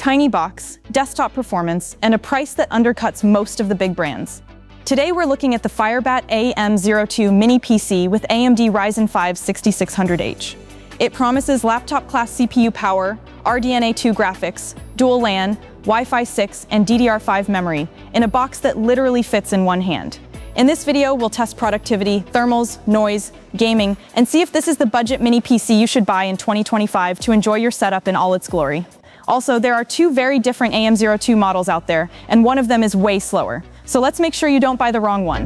tiny box, desktop performance, and a price that undercuts most of the big brands. Today we're looking at the FIREBAT AM02 mini PC with AMD Ryzen 6600H. It promises laptop-class CPU power, RDNA2 graphics, dual LAN, Wi-Fi 6, and DDR5 memory in a box that literally fits in one hand. In this video, we'll test productivity, thermals, noise, gaming, and see if this is the budget mini PC you should buy in 2025 to enjoy your setup in all its glory. Also, there are two very different AM02 models out there, and one of them is way slower. So let's make sure you don't buy the wrong one.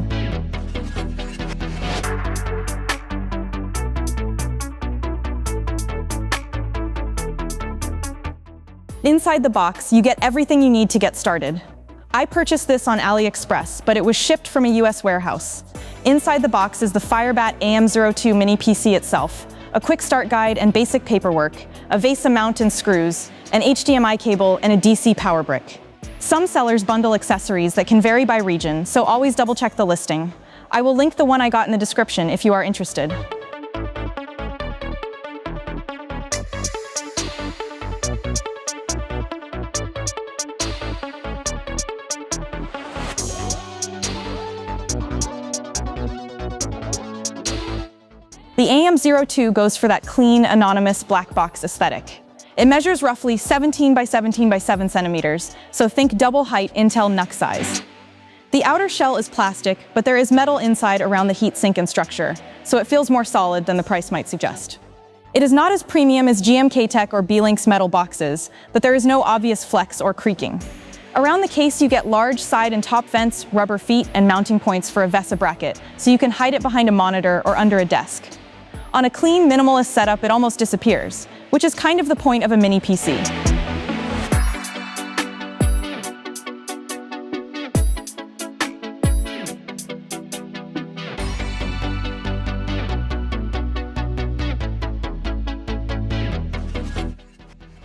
Inside the box, you get everything you need to get started. I purchased this on AliExpress, but it was shipped from a US warehouse. Inside the box is the FIREBAT AM02 mini PC itself, a quick start guide and basic paperwork, a VESA mount and screws, an HDMI cable, and a DC power brick. Some sellers bundle accessories that can vary by region, so always double check the listing. I will link the one I got in the description if you are interested. The AM02 goes for that clean, anonymous black box aesthetic. It measures roughly 17 by 17 by 7 centimeters, so think double height Intel NUC size. The outer shell is plastic, but there is metal inside around the heatsink and structure, so it feels more solid than the price might suggest. It is not as premium as GMK-Tech or B-Link's metal boxes, but there is no obvious flex or creaking. Around the case, you get large side and top vents, rubber feet, and mounting points for a VESA bracket, so you can hide it behind a monitor or under a desk. On a clean, minimalist setup, it almost disappears, which is kind of the point of a mini PC.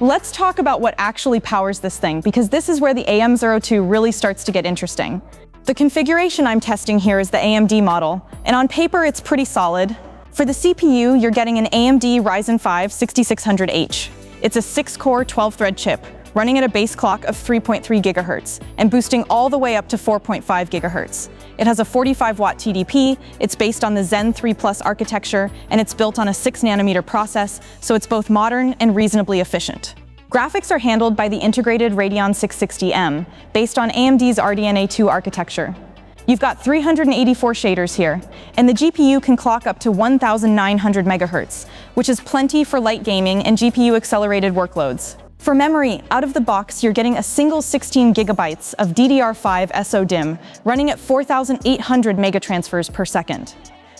Let's talk about what actually powers this thing, because this is where the AM02 really starts to get interesting. The configuration I'm testing here is the AMD model, and on paper it's pretty solid. For the CPU, you're getting an AMD Ryzen 6600H. It's a 6-core, 12-thread chip, running at a base clock of 3.3 GHz and boosting all the way up to 4.5 GHz. It has a 45-watt TDP, it's based on the Zen 3 Plus architecture, and it's built on a 6-nanometer process, so it's both modern and reasonably efficient. Graphics are handled by the integrated Radeon 660M, based on AMD's RDNA2 architecture. You've got 384 shaders here, and the GPU can clock up to 1,900 MHz, which is plenty for light gaming and GPU-accelerated workloads. For memory, out of the box, you're getting a single 16 GB of DDR5 SODIMM running at 4,800 megatransfers per second.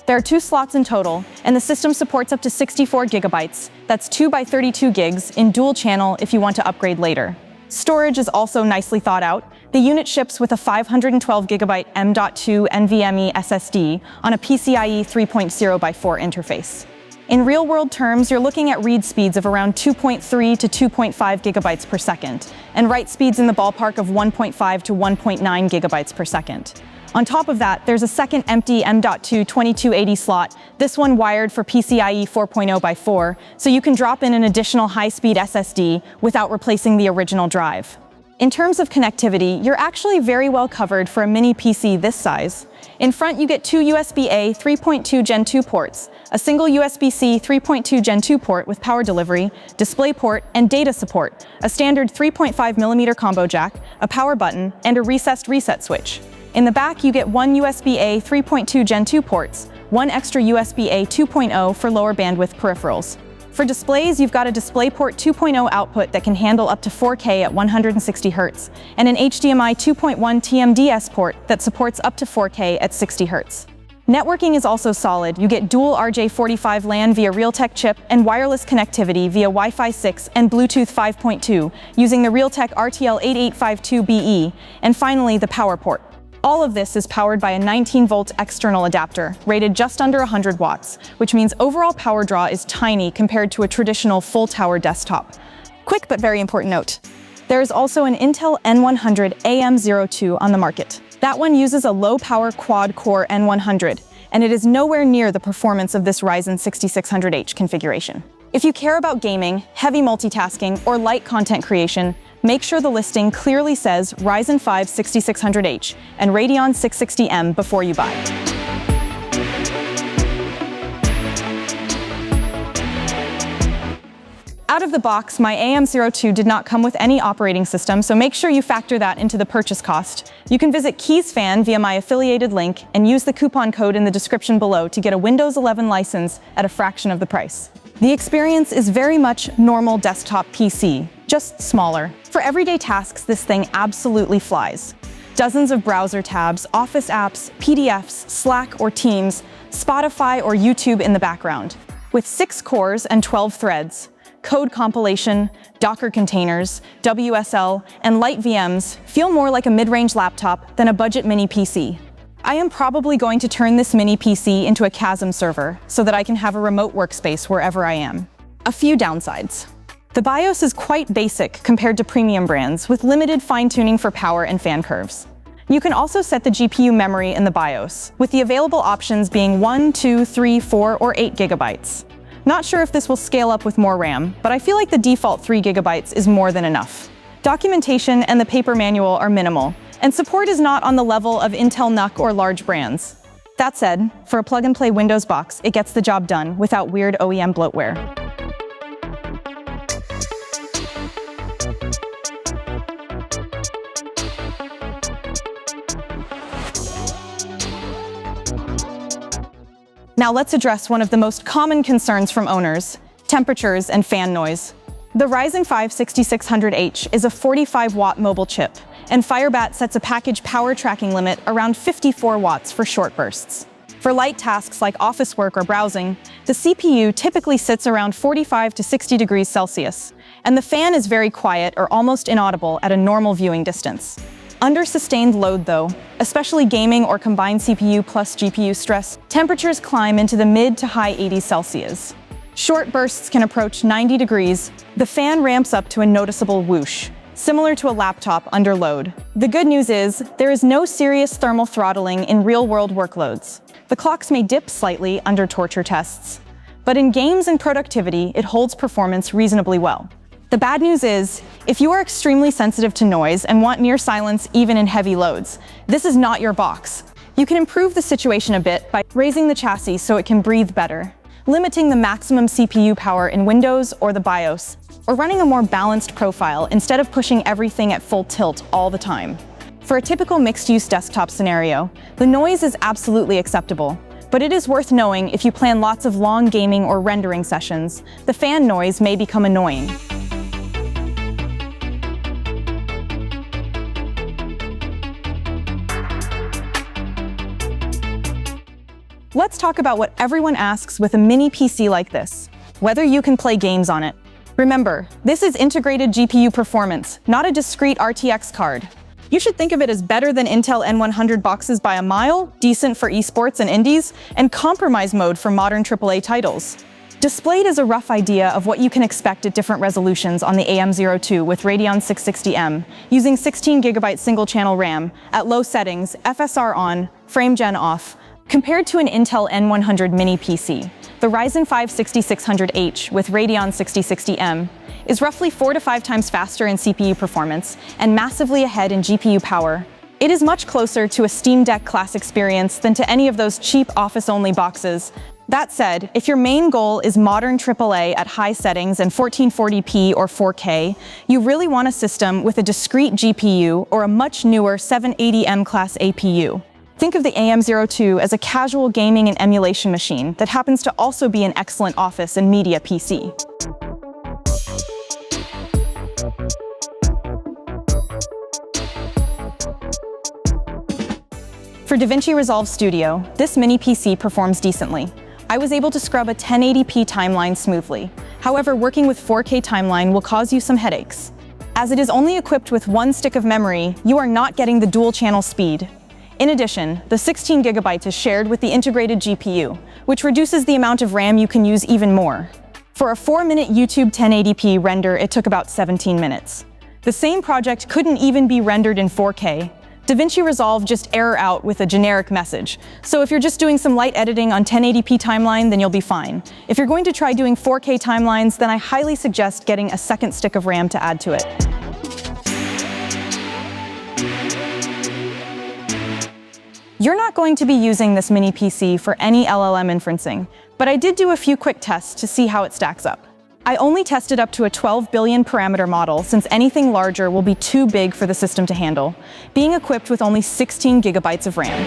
There are 2 slots in total, and the system supports up to 64 GB, that's 2 by 32 gigs, in dual channel if you want to upgrade later. Storage is also nicely thought out. The unit ships with a 512 GB M.2 NVMe SSD on a PCIe 3.0 by 4 interface. In real-world terms, you're looking at read speeds of around 2.3 to 2.5 gigabytes per second, and write speeds in the ballpark of 1.5 to 1.9 gigabytes per second. On top of that, there's a second empty M.2 2280 slot, this one wired for PCIe 4.0 by 4, so you can drop in an additional high-speed SSD without replacing the original drive. In terms of connectivity, you're actually very well covered for a mini PC this size. In front, you get 2 USB-A 3.2 Gen 2 ports, a single USB-C 3.2 Gen 2 port with power delivery, DisplayPort, and data support, a standard 3.5mm combo jack, a power button, and a recessed reset switch. In the back, you get 1 USB-A 3.2 Gen 2 ports, 1 extra USB-A 2.0 for lower bandwidth peripherals. For displays, you've got a DisplayPort 2.0 output that can handle up to 4K at 160 Hz, and an HDMI 2.1 TMDS port that supports up to 4K at 60 Hz. Networking is also solid. You get dual RJ45 LAN via Realtek chip and wireless connectivity via Wi-Fi 6 and Bluetooth 5.2 using the Realtek RTL8852BE, and finally the power port. All of this is powered by a 19-volt external adapter, rated just under 100 watts, which means overall power draw is tiny compared to a traditional full-tower desktop. Quick but very important note. There is also an Intel N100 AM02 on the market. That one uses a low-power quad-core N100, and it is nowhere near the performance of this Ryzen 6600H configuration. If you care about gaming, heavy multitasking, or light content creation, make sure the listing clearly says Ryzen 5 6600H and Radeon 660M before you buy. Out of the box, my AM02 did not come with any operating system, so make sure you factor that into the purchase cost. You can visit KeysFan via my affiliated link and use the coupon code in the description below to get a Windows 11 license at a fraction of the price. The experience is very much normal desktop PC, just smaller. For everyday tasks, this thing absolutely flies. Dozens of browser tabs, Office apps, PDFs, Slack or Teams, Spotify or YouTube in the background. With 6 cores and 12 threads, code compilation, Docker containers, WSL, and light VMs feel more like a mid-range laptop than a budget mini PC. I am probably going to turn this mini PC into a Chasm server so that I can have a remote workspace wherever I am. A few downsides. The BIOS is quite basic compared to premium brands, with limited fine-tuning for power and fan curves. You can also set the GPU memory in the BIOS, with the available options being 1, 2, 3, 4, or 8 gigabytes. Not sure if this will scale up with more RAM, but I feel like the default 3 gigabytes is more than enough. Documentation and the paper manual are minimal, and support is not on the level of Intel NUC or large brands. That said, for a plug-and-play Windows box, it gets the job done without weird OEM bloatware. Now let's address one of the most common concerns from owners: temperatures and fan noise. The Ryzen 5 6600H is a 45-watt mobile chip, and FIREBAT sets a package power tracking limit around 54 watts for short bursts. For light tasks like office work or browsing, the CPU typically sits around 45 to 60 degrees Celsius, and the fan is very quiet or almost inaudible at a normal viewing distance. Under sustained load though, especially gaming or combined CPU plus GPU stress, temperatures climb into the mid to high 80s Celsius. Short bursts can approach 90 degrees. The fan ramps up to a noticeable whoosh, similar to a laptop under load. The good news is, there is no serious thermal throttling in real-world workloads. The clocks may dip slightly under torture tests, but in games and productivity, it holds performance reasonably well. The bad news is, if you are extremely sensitive to noise and want near silence even in heavy loads, this is not your box. You can improve the situation a bit by raising the chassis so it can breathe better, limiting the maximum CPU power in Windows or the BIOS, or running a more balanced profile instead of pushing everything at full tilt all the time. For a typical mixed-use desktop scenario, the noise is absolutely acceptable, but it is worth knowing if you plan lots of long gaming or rendering sessions, the fan noise may become annoying. Let's talk about what everyone asks with a mini PC like this: whether you can play games on it. Remember, this is integrated GPU performance, not a discrete RTX card. You should think of it as better than Intel N100 boxes by a mile, decent for esports and indies, and compromise mode for modern AAA titles. Displayed is a rough idea of what you can expect at different resolutions on the AM02 with Radeon 660M, using 16GB single-channel RAM, at low settings, FSR on, frame gen off. Compared to an Intel N100 mini PC, the Ryzen 5 6600H with Radeon 6060M is roughly 4 to 5 times faster in CPU performance and massively ahead in GPU power. It is much closer to a Steam Deck class experience than to any of those cheap office-only boxes. That said, if your main goal is modern AAA at high settings and 1440p or 4K, you really want a system with a discrete GPU or a much newer 780M class APU. Think of the AM02 as a casual gaming and emulation machine that happens to also be an excellent office and media PC. For DaVinci Resolve Studio, this mini PC performs decently. I was able to scrub a 1080p timeline smoothly. However, working with 4K timeline will cause you some headaches. As it is only equipped with 1 stick of memory, you are not getting the dual-channel speed. In addition, the 16 gigabytes is shared with the integrated GPU, which reduces the amount of RAM you can use even more. For a 4-minute YouTube 1080p render, it took about 17 minutes. The same project couldn't even be rendered in 4K. DaVinci Resolve just error out with a generic message. So if you're just doing some light editing on 1080p timeline, then you'll be fine. If you're going to try doing 4K timelines, then I highly suggest getting a second stick of RAM to add to it. You're not going to be using this mini PC for any LLM inferencing, but I did do a few quick tests to see how it stacks up. I only tested up to a 12 billion parameter model since anything larger will be too big for the system to handle, being equipped with only 16 gigabytes of RAM.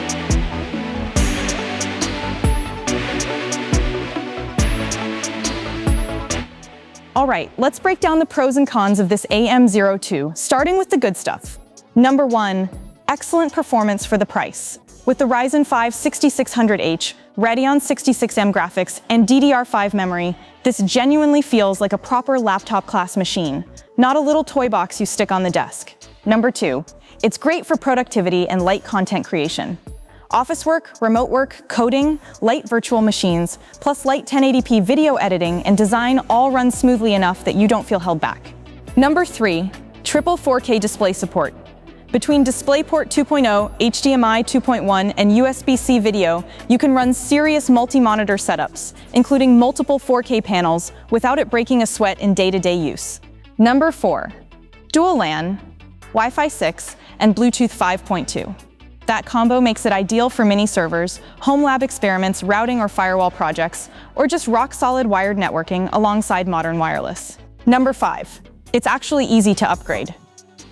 All right, let's break down the pros and cons of this AM02, starting with the good stuff. Number 1, excellent performance for the price. With the Ryzen 6600H, Radeon 66M graphics, and DDR5 memory, this genuinely feels like a proper laptop-class machine, not a little toy box you stick on the desk. Number 2, it's great for productivity and light content creation. Office work, remote work, coding, light virtual machines, plus light 1080p video editing and design all run smoothly enough that you don't feel held back. Number 3, triple 4K display support. Between DisplayPort 2.0, HDMI 2.1, and USB-C video, you can run serious multi-monitor setups, including multiple 4K panels, without it breaking a sweat in day-to-day use. Number 4, dual LAN, Wi-Fi 6, and Bluetooth 5.2. That combo makes it ideal for mini servers, Homelab experiments, routing or firewall projects, or just rock-solid wired networking alongside modern wireless. Number 5, it's actually easy to upgrade.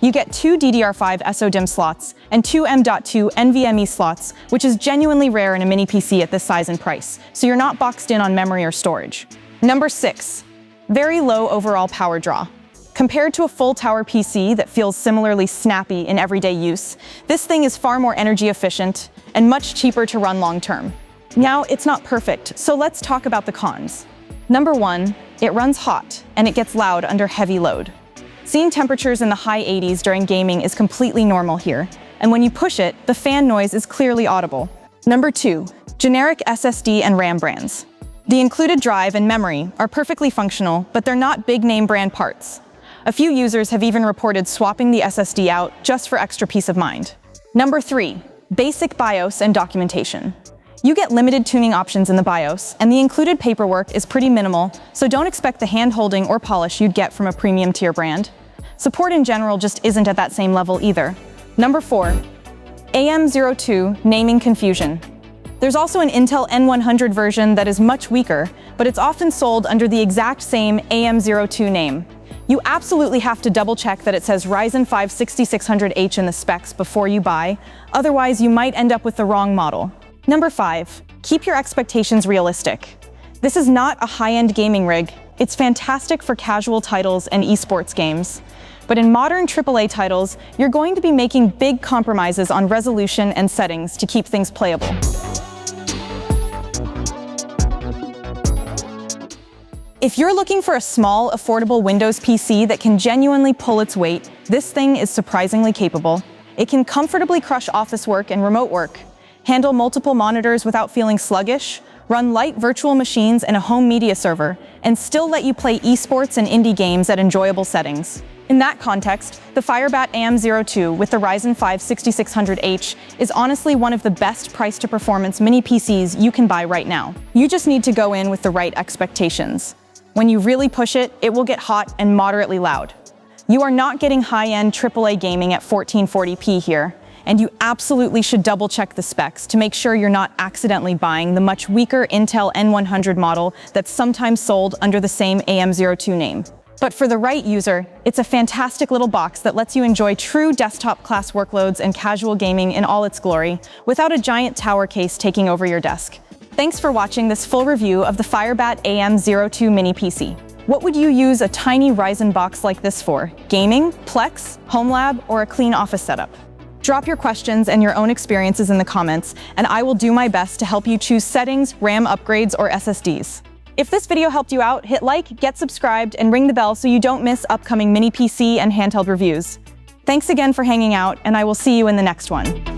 You get 2 DDR5 SODIMM slots and 2 M.2 NVMe slots, which is genuinely rare in a mini PC at this size and price, so you're not boxed in on memory or storage. Number 6, very low overall power draw. Compared to a full tower PC that feels similarly snappy in everyday use, this thing is far more energy efficient and much cheaper to run long term. Now, it's not perfect, so let's talk about the cons. Number 1, it runs hot and it gets loud under heavy load. Seeing temperatures in the high 80s during gaming is completely normal here, and when you push it, the fan noise is clearly audible. Number 2, generic SSD and RAM brands. The included drive and memory are perfectly functional, but they're not big name brand parts. A few users have even reported swapping the SSD out just for extra peace of mind. Number 3, basic BIOS and documentation. You get limited tuning options in the BIOS, and the included paperwork is pretty minimal, so don't expect the hand-holding or polish you'd get from a premium tier brand. Support in general just isn't at that same level either. Number 4, AM02 naming confusion. There's also an Intel N100 version that is much weaker, but it's often sold under the exact same AM02 name. You absolutely have to double-check that it says Ryzen 6600H in the specs before you buy, otherwise you might end up with the wrong model. Number 5, keep your expectations realistic. This is not a high-end gaming rig. It's fantastic for casual titles and esports games. But in modern AAA titles, you're going to be making big compromises on resolution and settings to keep things playable. If you're looking for a small, affordable Windows PC that can genuinely pull its weight, this thing is surprisingly capable. It can comfortably crush office work and remote work, handle multiple monitors without feeling sluggish, run light virtual machines and a home media server, and still let you play esports and indie games at enjoyable settings. In that context, the FIREBAT AM02 with the Ryzen 6600H is honestly one of the best price-to-performance mini PCs you can buy right now. You just need to go in with the right expectations. When you really push it, it will get hot and moderately loud. You are not getting high-end AAA gaming at 1440p here, and you absolutely should double-check the specs to make sure you're not accidentally buying the much weaker Intel N100 model that's sometimes sold under the same AM02 name. But for the right user, it's a fantastic little box that lets you enjoy true desktop-class workloads and casual gaming in all its glory, without a giant tower case taking over your desk. Thanks for watching this full review of the FIREBAT AM02 mini PC. What would you use a tiny Ryzen box like this for? Gaming, Plex, Homelab, or a clean office setup? Drop your questions and your own experiences in the comments, and I will do my best to help you choose settings, RAM upgrades, or SSDs. If this video helped you out, hit like, get subscribed, and ring the bell so you don't miss upcoming mini PC and handheld reviews. Thanks again for hanging out, and I will see you in the next one.